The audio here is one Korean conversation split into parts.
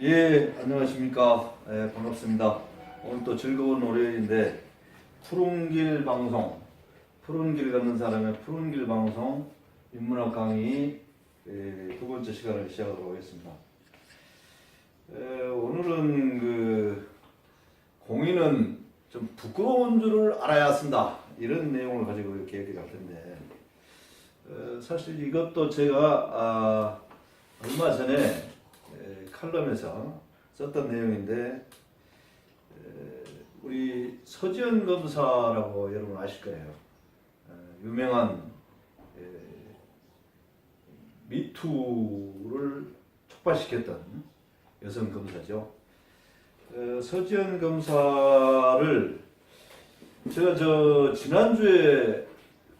예, 안녕하십니까. 예, 반갑습니다. 오늘 또 즐거운 월요일인데, 푸른길 방송, 푸른 길 걷는 사람의 푸른 길 방송 인문학 강의 두 번째 시간을 시작하도록 하겠습니다. 오늘은 공인은 좀 부끄러운 줄을 알아야 쓴다. 이런 내용을 가지고 이렇게 얘기를 할 텐데, 사실 이것도 제가 얼마 전에 칼럼에서 썼던 내용인데, 우리 서지현 검사라고 여러분 아실 거예요. 유명한 미투를 촉발시켰던 여성 검사죠. 서지현 검사를 제가 지난주에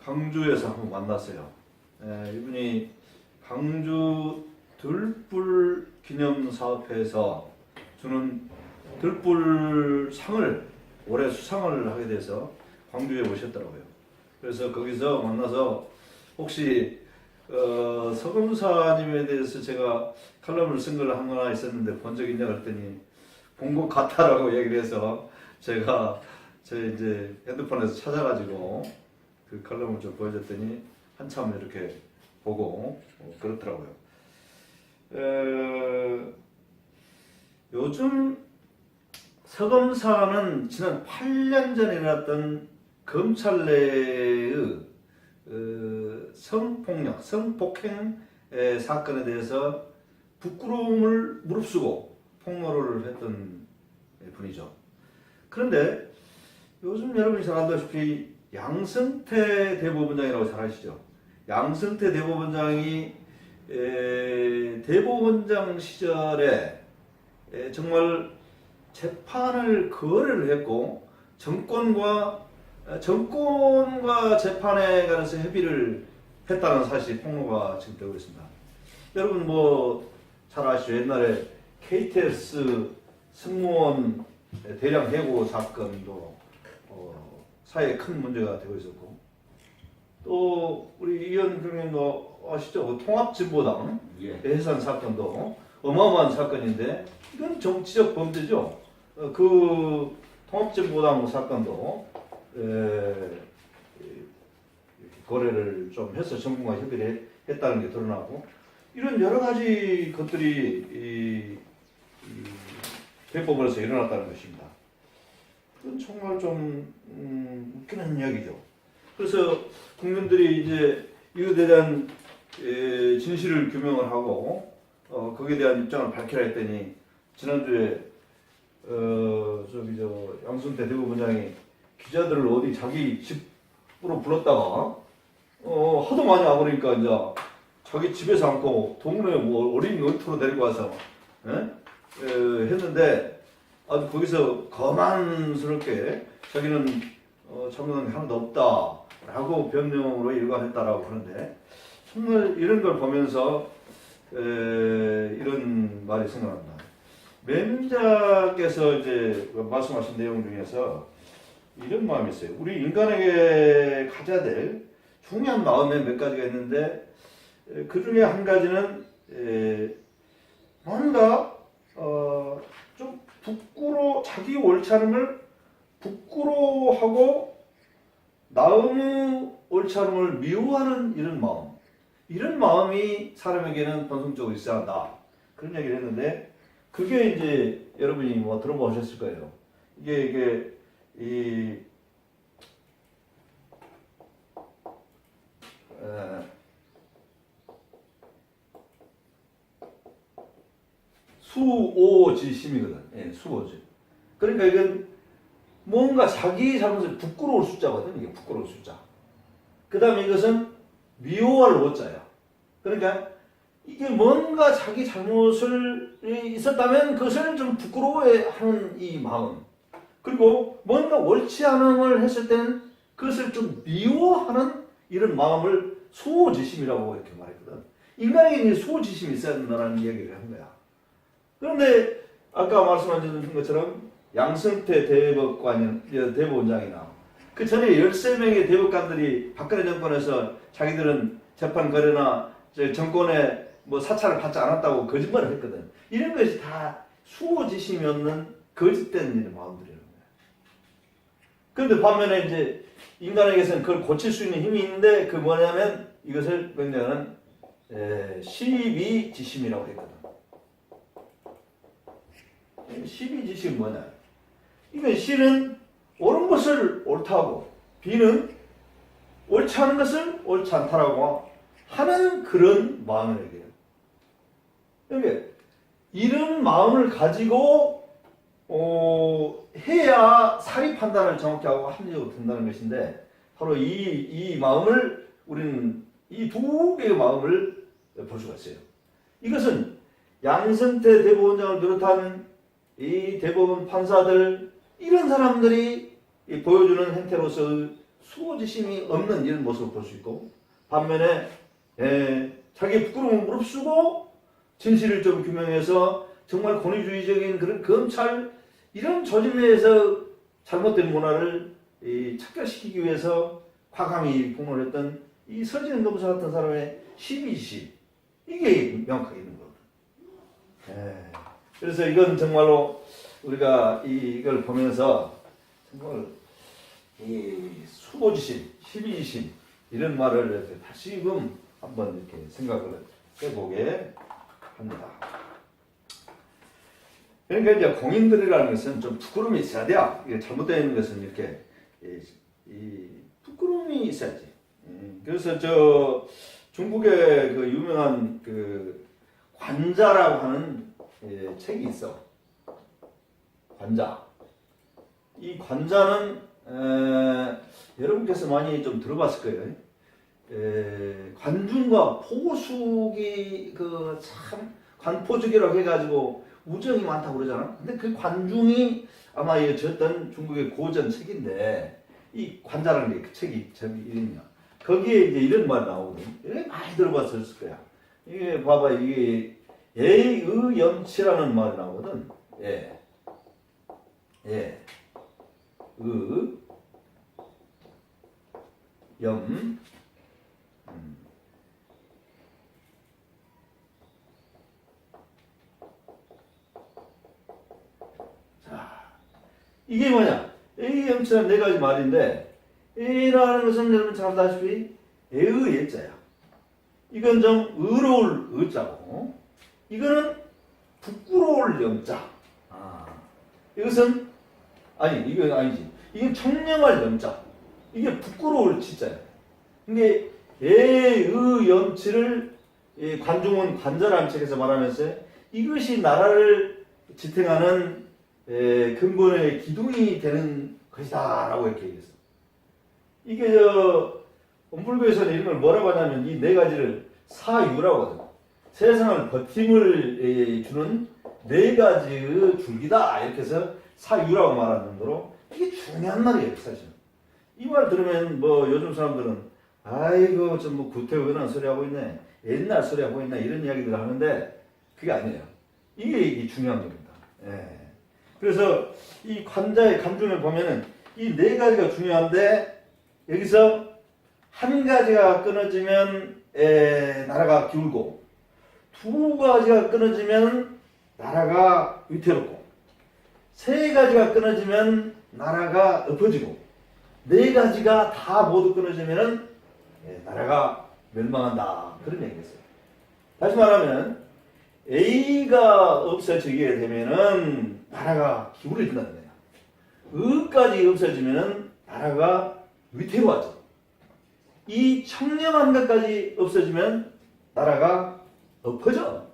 광주에서 한번 만났어요. 이분이 광주 들불 기념사업회에서 주는 들불 상을 올해 수상을 하게 돼서 광주에 오셨더라고요. 그래서 거기서 만나서 혹시 서검사님에 대해서 제가 칼럼을 쓴 걸 하나 있었는데 본 적 있냐 그랬더니 본 것 같다라고 얘기를 해서 제가 제 이제 핸드폰에서 찾아가지고 그 칼럼을 좀 보여줬더니 한참 이렇게 보고 그렇더라고요. 요즘 서검사는 지난 8년 전에 일어났던 검찰 내의 성폭력, 성폭행 사건에 대해서 부끄러움을 무릅쓰고 폭로를 했던 분이죠. 그런데 요즘 여러분이 잘 알다시피 양승태 대법원장이라고 잘 아시죠? 양승태 대법원장이 대법원장 시절에 정말 재판을 거래를 했고 정권과 재판에 관해서 협의를 했다는 사실이 폭로가 지금 되고 있습니다. 여러분 잘 아시죠? 옛날에 KTX 승무원 대량 해고 사건도 사회에 큰 문제가 되고 있었고, 또 우리 이현 교수님도 아시죠? 통합진보당 해산 사건도 어마어마한 사건인데 이건 정치적 범죄죠. 그 통합진보당 사건도 거래를 좀 해서 정부가 협의를 했다는 게 드러나고, 이런 여러 가지 것들이 이 대법원에서 일어났다는 것입니다. 그건 정말 좀 웃기는 이야기죠. 그래서 국민들이 이제 이것에 대한 진실을 규명을 하고 거기에 대한 입장을 밝히라 했더니, 지난주에 양승태 대법원장이 기자들을 어디 자기 집으로 불렀다가 하도 많이 와버리니까 이제 자기 집에서 않고 동네에 어린 놀이터로 데리고 와서 했는데, 아주 거기서 거만스럽게 자기는 잘못한 게 하나도 없다라고 변명으로 일관했다라고 하는데, 정말 이런 걸 보면서 이런 말이 생각납니다. 매민자께서 이제 말씀하신 내용 중에서 이런 마음이 있어요. 우리 인간에게 가져야 될 중요한 마음에 몇 가지가 있는데, 그 중에 한 가지는 뭔가 좀 자기 옳지 않음을 부끄러워하고 남의 옳지 않음을 미워하는 이런 마음이 사람에게는 본성적으로 있어야 한다, 그런 얘기를 했는데, 그게 이제 여러분이 들어보셨을 거예요. 이게 수오지심이거든. 수오지. 그러니까 이건 뭔가 자기 잘못을 부끄러울 숫자거든. 이게 부끄러울 숫자. 그 다음에 이것은 미워할 오자야. 그러니까 이게 뭔가 자기 잘못이 있었다면 그것을 좀 부끄러워하는 이 마음. 그리고 뭔가 옳지 않음을 했을 때는 그것을 좀 미워하는 이런 마음을 수오지심이라고 이렇게 말했거든. 인간에게 수오지심이 있어야 된다는 이야기를 한 거야. 그런데 아까 말씀하신 것처럼 양승태 대법원장이나 그 전에 13명의 대법관들이 박근혜 정권에서 자기들은 재판 거래나 정권의 뭐 사찰을 받지 않았다고 거짓말을 했거든. 이런 것이 다 수호지심이 없는 거짓된 이런 마음들이라는 거야. 그런데 반면에 이제 인간에게서는 그걸 고칠 수 있는 힘이 있는데 그 뭐냐면 이것을 굉장한 시비지심이라고 했거든. 시비지심이 뭐냐? 이건 시는 옳은 것을 옳다고 비는 옳지 않은 것을 옳지 않다라고 하는 그런 마음을 얘기해요. 그러니까 이런 마음을 가지고 해야 사리 판단을 정확히 하고 합리적으로 된다는 것인데 바로 이 마음을 우리는 이 두 개의 마음을 볼 수가 있어요. 이것은 양승태 대법원장을 비롯한 이 대법원 판사들 이런 사람들이 보여주는 행태로서 수호지심이 없는 이런 모습을 볼 수 있고 반면에 자기 부끄러움을 무릅쓰고 진실을 좀 규명해서 정말 권위주의적인 그런 검찰 이런 조직 내에서 잘못된 문화를 척결시키기 위해서 과감히 폭로했던 이 서진은 검사 같은 사람의 시비지심 이게 명확하게 있는 거거든. 그래서 이건 정말로 우리가 이걸 보면서 정말 이 수호지심, 시비지심 이런 말을 다시금 한번 이렇게 생각을 해보게 합니다. 그러니까 이제 공인들이라는 것은 좀 부끄러움이 있어야 돼요. 이게 잘못되는 것은 이렇게 이 부끄러움이 있어야지. 그래서 저 중국의 그 유명한 그 관자라고 하는 책이 있어. 관자. 이 관자는 여러분께서 많이 좀 들어봤을 거예요. 관중과 포숙이 그 참 관포죽이라고 해가지고 우정이 많다고 그러잖아. 근데 그 관중이 아마 저었던 중국의 고전 책인데 이 관자라는 게 그 책이 제목 이름이야. 거기에 이제 이런 말 나오거든. 이게 많이 들어봤을 거야. 이게 봐봐 이게 예의염치라는 말이 나오거든. 염 자, 이게 뭐냐? 예의염치란 네 가지 말인데 예라는 것은 여러분 잘 알다시피 애의 예자야. 이건 좀 의로울 의자고 이거는 부끄러울 염자. 이것은 아니 이건 아니지. 이건 청량할 염자. 이게 부끄러울 치자야. 근데 예의염치를 관중은 관자라는 책에서 말하면서 이것이 나라를 지탱하는 근본의 기둥이 되는 것이다라고 이렇게 얘기했어. 이게 원불교에서는 이런 걸 뭐라고 하냐면 이 네 가지를 사유라고 하거든. 세상을 버팀을 주는 네 가지의 줄기다 이렇게 해서 사유라고 말하는 정도로 이게 중요한 말이에요 사실. 이 말 들으면 뭐 요즘 사람들은 아이고 좀 뭐 구태의연한 소리 하고 있네 옛날 소리 하고 있네 이런 이야기들 하는데 그게 아니에요. 이게 중요한 겁니다. 그래서 이 관자의 간중을 보면은 이 네 가지가 중요한데 여기서 한 가지가 끊어지면 나라가 기울고 두 가지가 끊어지면 나라가 위태롭고 세 가지가 끊어지면 나라가 엎어지고 네 가지가 다 모두 끊어지면 나라가 멸망한다 그런 얘기겠어요. 다시 말하면 A가 없어지게 되면은 나라가 기울어진다는 거예요. 의까지 없어지면은 나라가 위태로워져. 이 청렴한 것까지 없어지면 나라가 엎어져.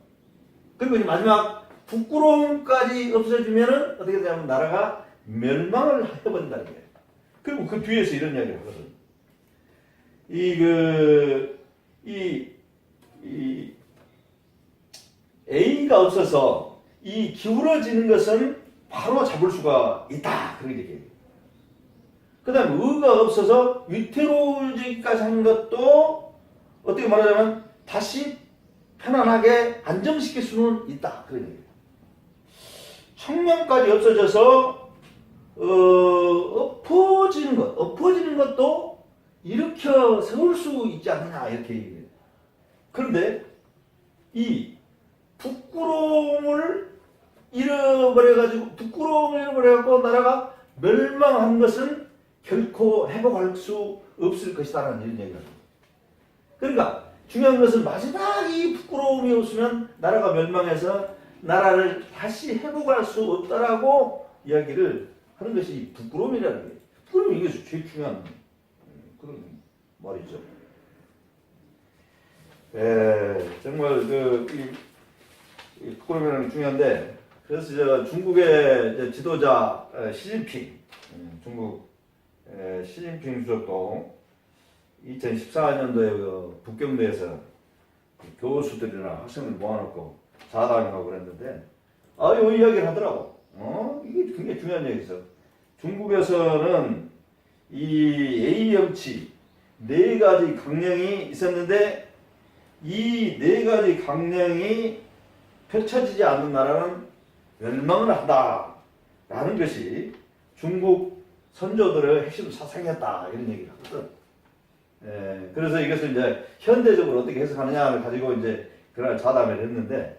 그리고 이제 마지막 부끄러움까지 없어지면은 어떻게 되냐면 나라가 멸망을 해버린다는 거예요. 그리고 그 뒤에서 이런 이야기를 하거든. 이 A가 없어서 이 기울어지는 것은 바로 잡을 수가 있다. 그런 얘기예요. 그 다음에 의가 없어서 위태로워지기까지 하는 것도 어떻게 말하자면 다시 편안하게 안정시킬 수는 있다. 그런 얘기예요. 청명까지 없어져서 엎어지는 일으켜 세울 수 있지 않느냐 이렇게 얘기해요. 그런데 이 부끄러움을 잃어버려갖고 나라가 멸망한 것은 결코 회복할 수 없을 것이다라는 이런 얘기를 합니다. 그러니까 중요한 것은 마지막 이 부끄러움이 없으면 나라가 멸망해서 나라를 다시 회복할 수 없다라고 이야기를 하는 것이 부끄러움이라는 게. 부끄러움이 이게 제일 중요한 그런 말이죠. 정말 이 부끄러움이라는 게 중요한데, 그래서 제가 중국의 지도자 시진핑, 중국 시진핑 주석도 2014년도에 북경대에서 교수들이나 학생을 모아놓고 자담하고 그랬는데, 이 이야기를 하더라고. 이게 굉장히 중요한 얘기죠. 중국에서는 이 A형치 4가지 강령이 있었는데, 이 4가지 강령이 펼쳐지지 않는 나라는 멸망을 한다 라는 것이 중국 선조들의 핵심 사상이었다, 이런 얘기를 하거든. 그래서 이것을 이제 현대적으로 어떻게 해석하느냐를 가지고 이제 그날 자담을 했는데,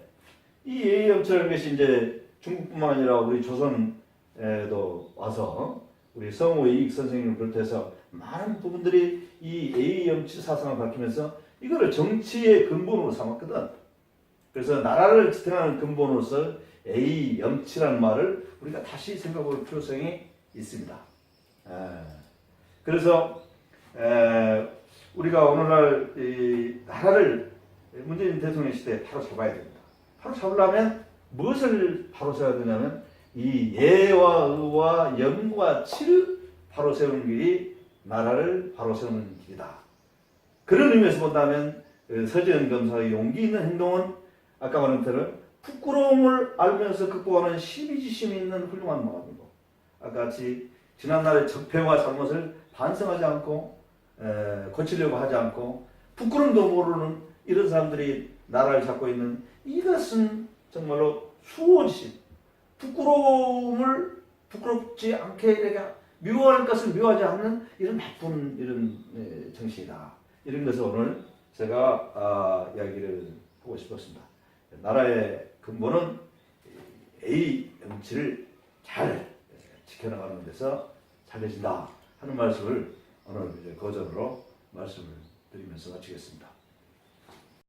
이 A형치라는 것이 이제 중국뿐만 아니라 우리 조선에도 와서 우리 성우이익 선생님을 비롯해서 많은 부분들이 이 A형치 사상을 밝히면서 이거를 정치의 근본으로 삼았거든. 그래서 나라를 지탱하는 근본으로서 A형치라는 말을 우리가 다시 생각해볼 필요성이 있습니다. 그래서 우리가 오늘날 이 나라를 문재인 대통령 시대에 바로 잡아야 됩니다. 바로 잡으려면 무엇을 바로 세워야 되냐면 이 예와 의와 염과 치를 바로 세우는 길이 나라를 바로 세우는 길이다. 그런 의미에서 본다면 서지현 검사의 용기 있는 행동은 아까 말한 대로 부끄러움을 알면서 극복하는 시비지심이 있는 훌륭한 마음이고, 아까 같이 지난날의 적폐와 잘못을 반성하지 않고 고치려고 하지 않고 부끄러움도 모르는 이런 사람들이 나라를 잡고 있는, 이것은 정말로 수호지심, 부끄럽지 않게 이렇게 미워할 것을 미워하지 않는 이런 나쁜 이런 정신이다. 이런 것을 오늘 제가 이야기를 하고 싶었습니다. 나라의 근본은 A형치를 잘 지켜나가는 데서 잘해진다 하는 말씀을 오늘 이제 거절으로 말씀을 드리면서 마치겠습니다.